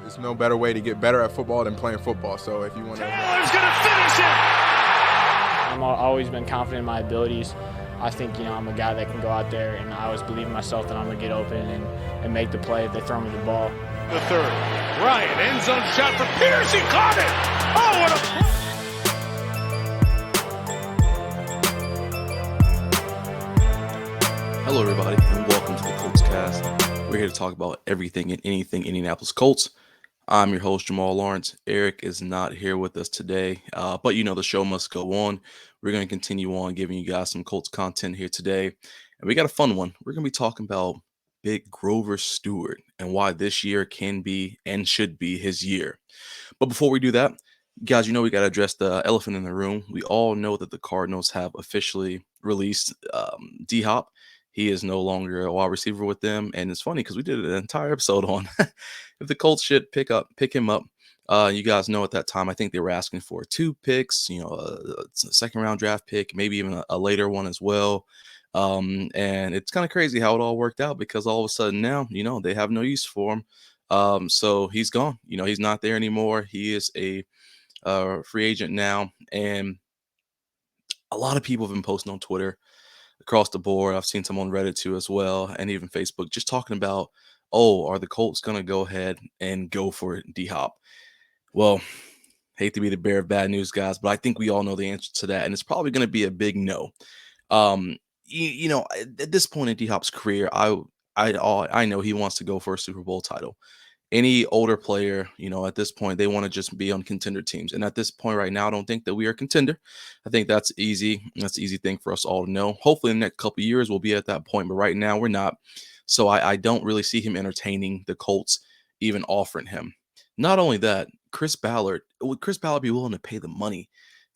There's no better way to get better at football than playing football. So if you want to, Taylor's going to finish it. I've always been confident in my abilities. I think, I'm a guy that can go out there, and I always believe in myself that I'm going to get open and make the play if they throw me the ball. The third. Ryan, end zone shot for Pierce. He caught it. Oh, what a... Hello, everybody, and welcome to the Colts Cast. We're here to talk about everything and anything Indianapolis Colts. I'm your host, Jamal Lawrence. Eric is not here with us today, but the show must go on. We're going to continue on giving you guys some Colts content here today, and we got a fun one. We're going to be talking about Big Grover Stewart and why this year can be and should be his year. But before we do that, guys, we got to address the elephant in the room. We all know that the Cardinals have officially released D-Hop. He is no longer a wide receiver with them, and it's funny because we did an entire episode on if the Colts should pick him up. You guys know at that time, I think they were asking for 2 picks, a second-round draft pick, maybe even a later one as well. And it's kind of crazy how it all worked out because all of a sudden now, they have no use for him. So he's gone. He's not there anymore. He is a free agent now, and a lot of people have been posting on Twitter across the board. I've seen some on Reddit too as well, and even Facebook, just talking about, are the Colts going to go ahead and go for D-Hop? Well, hate to be the bearer of bad news, guys, but I think we all know the answer to that, and it's probably going to be a big no. At this point in D-Hop's career, I know he wants to go for a Super Bowl title. Any older player, at this point, they want to just be on contender teams. And at this point right now, I don't think that we are a contender. I think that's easy. That's an easy thing for us all to know. Hopefully in the next couple of years, we'll be at that point. But right now, we're not. So I don't really see him entertaining the Colts even offering him. Not only that, would Chris Ballard be willing to pay the money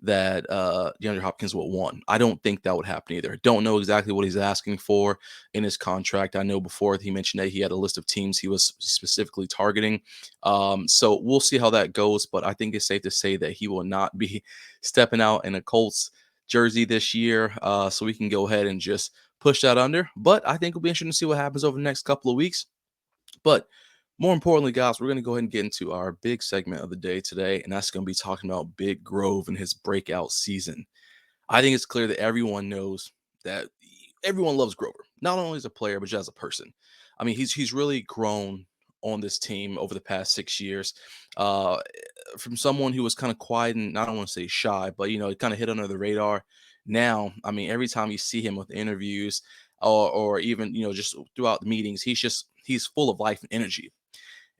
that DeAndre Hopkins will want? I don't think that would happen either. Don't know exactly what he's asking for in his contract. I know before he mentioned that he had a list of teams he was specifically targeting. So we'll see how that goes, but I think it's safe to say that he will not be stepping out in a Colts jersey this year. So we can go ahead and just push that under. But I think it'll be interesting to see what happens over the next couple of weeks. But more importantly, guys, we're going to go ahead and get into our big segment of the day today, and that's going to be talking about Big Grove and his breakout season. I think it's clear that everyone knows that everyone loves Grover, not only as a player, but just as a person. I mean, he's really grown on this team over the past 6 years. From someone who was kind of quiet and I don't want to say shy, but, it kind of hit under the radar. Now, I mean, every time you see him with interviews or even, just throughout the meetings, he's full of life and energy.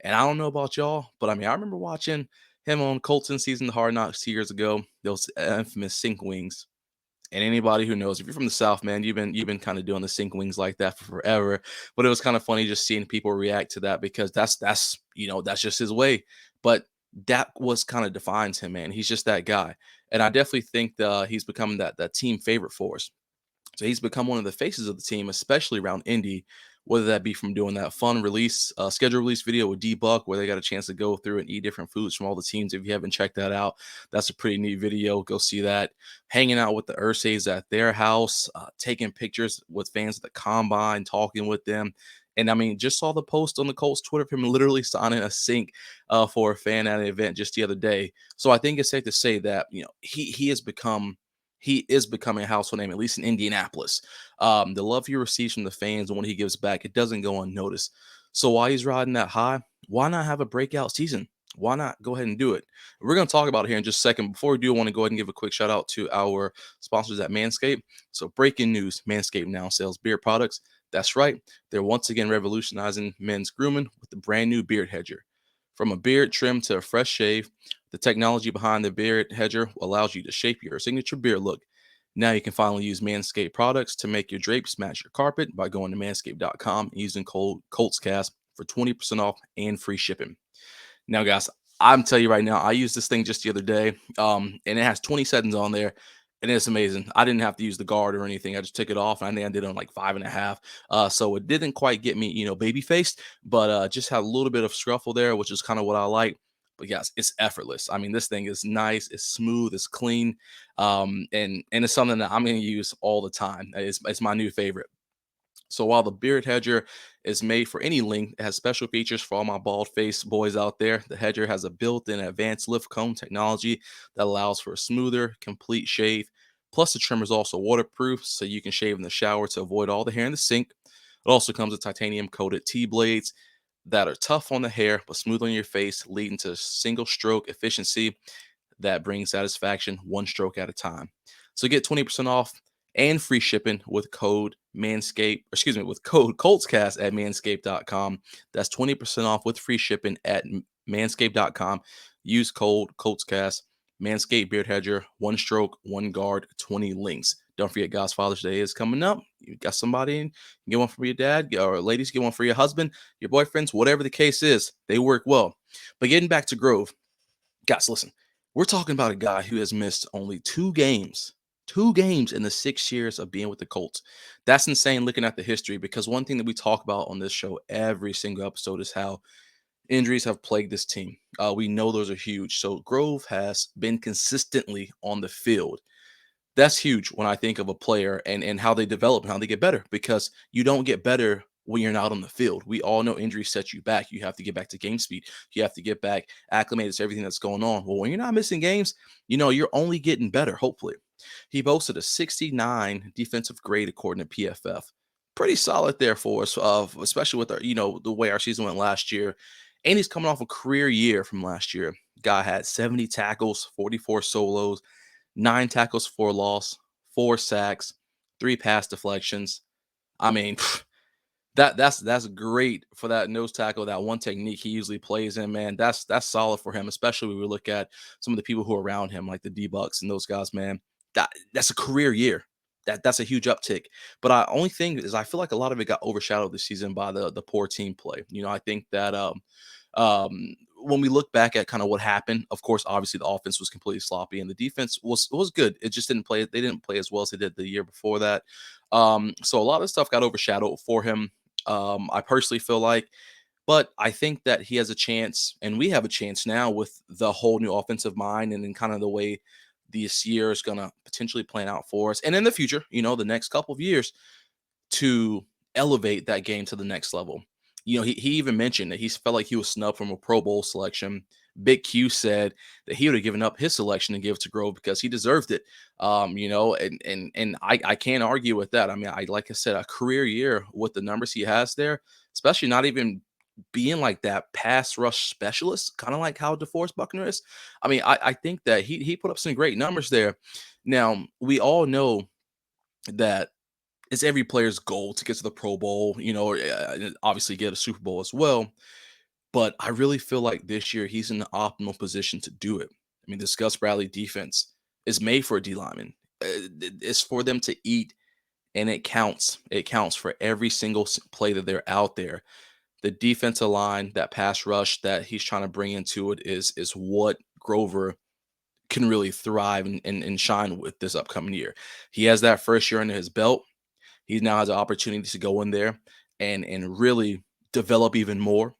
And I don't know about y'all, but I remember watching him on Colts in season Hard Knocks years ago, those infamous sink wings. And anybody who knows, if you're from the South, man, you've been kind of doing the sink wings like that for forever. But it was kind of funny just seeing people react to that because that's just his way. But that was kind of defines him, man. He's just that guy. And I definitely think he's becoming that team favorite for us. So he's become one of the faces of the team, especially around Indy, whether that be from doing that fun schedule release video with D-Buck, where they got a chance to go through and eat different foods from all the teams. If you haven't checked that out, that's a pretty neat video. Go see that. Hanging out with the Ursays at their house, taking pictures with fans at the Combine, talking with them. And just saw the post on the Colts Twitter of him literally signing a sink for a fan at an event just the other day. So I think it's safe to say that, he is becoming a household name, at least in Indianapolis. The love he receives from the fans and what he gives back, it doesn't go unnoticed. So while he's riding that high, why not have a breakout season? Why not go ahead and do it? We're going to talk about it here in just a second. Before we do, I want to go ahead and give a quick shout out to our sponsors at Manscaped. So breaking news, Manscaped now sells beard products. That's right. They're once again revolutionizing men's grooming with the brand new Beard Hedger. From a beard trim to a fresh shave, the technology behind the Beard Hedger allows you to shape your signature beard look. Now you can finally use Manscaped products to make your drapes match your carpet by going to manscaped.com and using code COLTSCAST for 20% off and free shipping. Now, guys, I'm telling you right now, I used this thing just the other day, and it has 20 settings on there, and it's amazing. I didn't have to use the guard or anything. I just took it off, and I think I did it on like 5.5. So it didn't quite get me, baby-faced, but just had a little bit of scruffle there, which is kind of what I like. But guys, it's effortless. This thing is nice, it's smooth, it's clean, and it's something that I'm going to use all the time. It's my new favorite. So while the beard hedger is made for any length, it has special features for all my bald face boys out there. The hedger has a built-in advanced lift comb technology that allows for a smoother, complete shave. Plus, the trimmer is also waterproof, so you can shave in the shower to avoid all the hair in the sink. It also comes with titanium-coated T-blades that are tough on the hair but smooth on your face, leading to single stroke efficiency that brings satisfaction one stroke at a time. So get 20% off and free shipping with code with code ColtsCast at manscaped.com. That's 20% off with free shipping at manscaped.com. Use code ColtsCast. Manscaped Beard Hedger, one stroke, one guard, 20 links. Don't forget, guys, Father's Day is coming up. You got somebody in, get one for your dad, or ladies, get one for your husband, your boyfriends, whatever the case is. They work well. But getting back to Grove, guys, listen, we're talking about a guy who has missed only two games in the 6 years of being with the Colts. That's insane looking at the history, because one thing that we talk about on this show every single episode is how injuries have plagued this team. We know those are huge. So Grove has been consistently on the field. That's huge when I think of a player and how they develop and how they get better, because you don't get better when you're not on the field. We all know injuries set you back. You have to get back to game speed. You have to get back acclimated to everything that's going on. Well, when you're not missing games, you're only getting better, hopefully. He boasted a 69 defensive grade according to PFF. Pretty solid there for us, especially with the way our season went last year. And he's coming off a career year from last year. Guy had 70 tackles, 44 solos, 9 tackles for loss, 4 sacks, 3 pass deflections. I mean, that's great for that nose tackle, that one technique he usually plays in, man. That's solid for him, especially when we look at some of the people who are around him, like the D-Bucks and those guys, man. That's a career year. That's a huge uptick. But only thing is, I feel like a lot of it got overshadowed this season by the poor team play. I think that when we look back at kind of what happened, of course, obviously the offense was completely sloppy and the defense was good. It just didn't play. They didn't play as well as they did the year before that. So a lot of stuff got overshadowed for him. I personally feel like, but I think that he has a chance, and we have a chance now with the whole new offensive mind and then kind of the way this year is going to potentially plan out for us. And in the future, the next couple of years, to elevate that game to the next level. He even mentioned that he felt like he was snubbed from a Pro Bowl selection. Big Q said that he would have given up his selection and give it to Grove because he deserved it. And I can't argue with that. I mean, like I said, a career year with the numbers he has there, especially not even being like that pass rush specialist, kind of like how DeForest Buckner is. I mean, I think that he put up some great numbers there. Now, we all know that it's every player's goal to get to the Pro Bowl, or obviously get a Super Bowl as well. But I really feel like this year he's in the optimal position to do it. I mean, this Gus Bradley defense is made for a D lineman. It's for them to eat, and it counts. It counts for every single play that they're out there. The defensive line, that pass rush that he's trying to bring into it is what Grover can really thrive and shine with this upcoming year. He has that first year under his belt. He now has an opportunity to go in there and really develop even more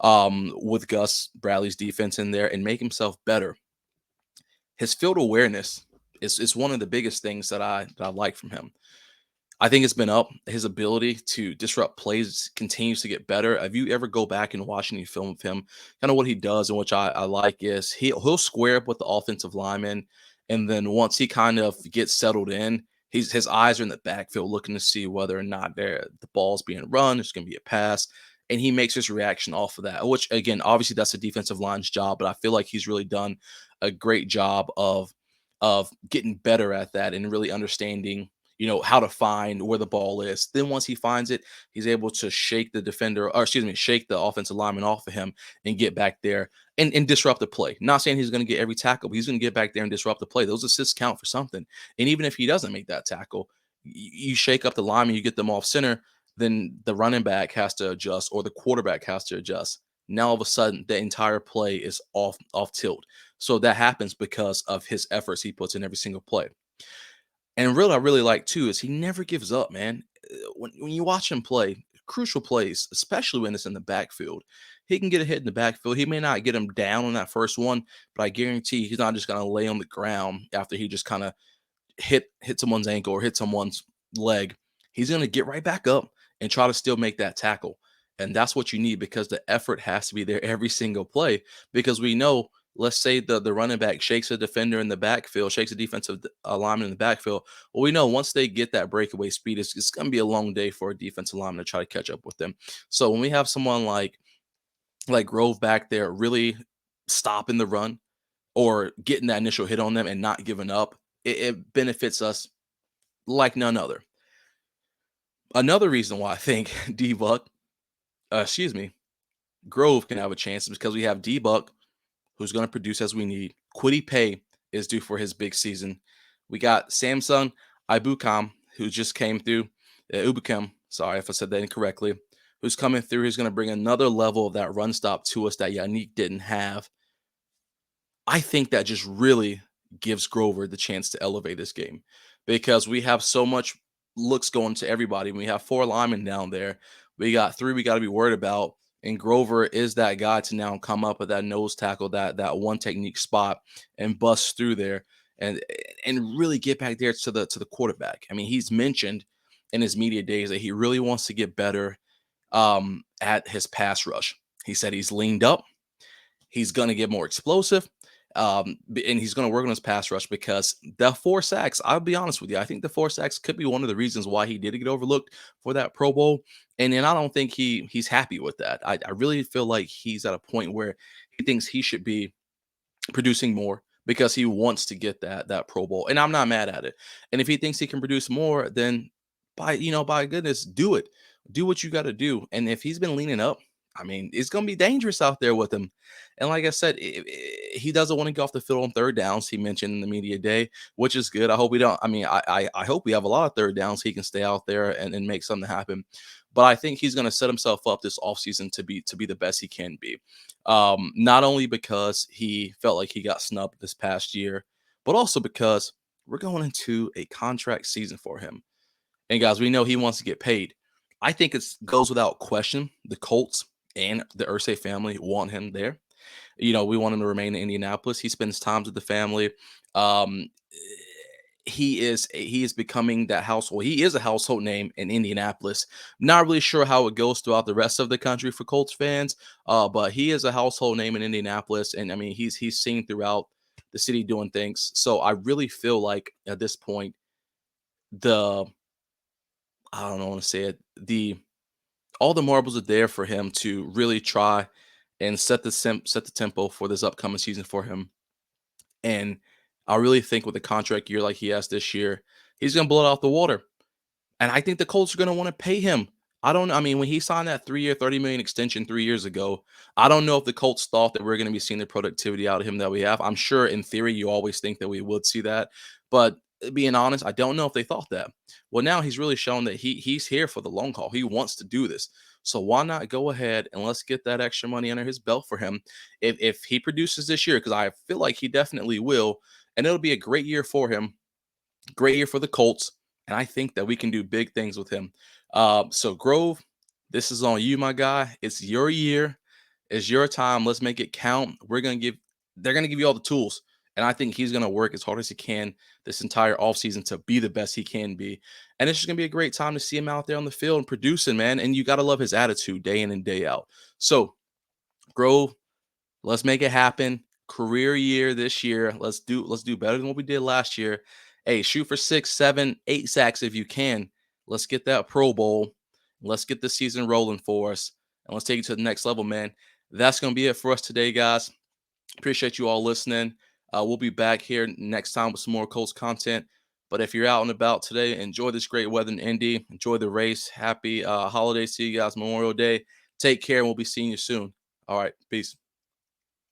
with Gus Bradley's defense in there and make himself better. His field awareness is one of the biggest things that I like from him. I think it's been up. His ability to disrupt plays continues to get better. If you ever go back and watch any film of him, kind of what he does, and which I like, is he'll square up with the offensive lineman, and then once he kind of gets settled in, his eyes are in the backfield looking to see whether or not the ball's being run, it's going to be a pass, and he makes his reaction off of that, which, again, obviously that's a defensive line's job, but I feel like he's really done a great job of getting better at that and really understanding how to find where the ball is. Then once he finds it, he's able to shake the offensive lineman off of him and get back there and disrupt the play. Not saying he's going to get every tackle, but he's going to get back there and disrupt the play. Those assists count for something. And even if he doesn't make that tackle, you shake up the lineman, you get them off center, then the running back has to adjust or the quarterback has to adjust. Now all of a sudden the entire play is off tilt. So that happens because of his efforts he puts in every single play. And I really like too is he never gives up, man. When you watch him play, crucial plays, especially when it's in the backfield, he can get a hit in the backfield. He may not get him down on that first one, but I guarantee he's not just going to lay on the ground after he just kind of hit someone's ankle or hit someone's leg. He's going to get right back up and try to still make that tackle. And that's what you need, because the effort has to be there every single play. Because we know, let's say the running back shakes a defender in the backfield, shakes a defensive lineman in the backfield. Well, we know once they get that breakaway speed, it's going to be a long day for a defensive lineman to try to catch up with them. So when we have someone like Grove back there really stopping the run or getting that initial hit on them and not giving up, it benefits us like none other. Another reason why I think D-Buck, Grove can have a chance is because we have D-Buck, who's going to produce as we need. Kwity Paye is due for his big season. We got Samson Ibukam, who just came through. Ubukam, sorry if I said that incorrectly, who's coming through. He's going to bring another level of that run stop to us that Yannick didn't have. I think that just really gives Grover the chance to elevate this game, because we have so much looks going to everybody. We have 4 linemen down there. We got 3 we got to be worried about. And Grover is that guy to now come up with that nose tackle, that one technique spot, and bust through there and really get back there to the quarterback. I mean, he's mentioned in his media days that he really wants to get better at his pass rush. He said he's leaned up. He's going to get more explosive. And he's going to work on his pass rush, because the 4 sacks, I'll be honest with you, I think the 4 sacks could be one of the reasons why he did get overlooked for that Pro Bowl. And then I don't think he's happy with that. I really feel like he's at a point where he thinks he should be producing more, because he wants to get that Pro Bowl. And I'm not mad at it. And if he thinks he can produce more, then by goodness, do it. Do what you got to do. And if he's been leaning up, I mean, it's going to be dangerous out there with him. And like I said, he doesn't want to get off the field on 3rd downs. He mentioned in the media day, which is good. I hope we don't. I mean, I hope we have a lot of 3rd downs. He can stay out there and make something happen. But I think he's going to set himself up this offseason to be the best he can be. Not only because he felt like he got snubbed this past year, but also because we're going into a contract season for him. And guys, we know he wants to get paid. I think it goes without question. The Colts and the Irsay family want him there. We want him to remain in Indianapolis. He spends time with the family. Um, he is becoming that household. He is a household name in Indianapolis. Not really sure how it goes throughout the rest of the country for Colts fans, but he is a household name in Indianapolis, and I mean he's seen throughout the city doing things. So I really feel like at this point, I don't want to say it, all the marbles are there for him to really try and set the tempo for this upcoming season for him. And I really think with a contract year like he has this year, he's going to blow it out the water. And I think the Colts are going to want to pay him. I mean, when he signed that 3-year, $30 million extension 3 years ago, I don't know if the Colts thought that we're going to be seeing the productivity out of him that we have. I'm sure in theory, you always think that we would see that. But being honest, I don't know if they thought that. Well, now he's really shown that he's here for the long haul. He wants to do this. So why not go ahead and let's get that extra money under his belt for him if he produces this year, because I feel like he definitely will. And it'll be a great year for him, great year for the Colts. And I think that we can do big things with him. So Grove, this is on you, my guy. It's your year. It's your time. Let's make it count. They're going to give you all the tools. And I think he's going to work as hard as he can this entire offseason to be the best he can be. And it's just going to be a great time to see him out there on the field and producing, man. And you got to love his attitude day in and day out. So, Grove, let's make it happen. Career year this year. Let's do better than what we did last year. Hey, shoot for 6, 7, 8 sacks if you can. Let's get that Pro Bowl. Let's get the season rolling for us. And let's take it to the next level, man. That's going to be it for us today, guys. Appreciate you all listening. We'll be back here next time with some more Colts content. But if you're out and about today, enjoy this great weather in Indy. Enjoy the race. Happy holidays to you guys, Memorial Day. Take care, and we'll be seeing you soon. All right, peace.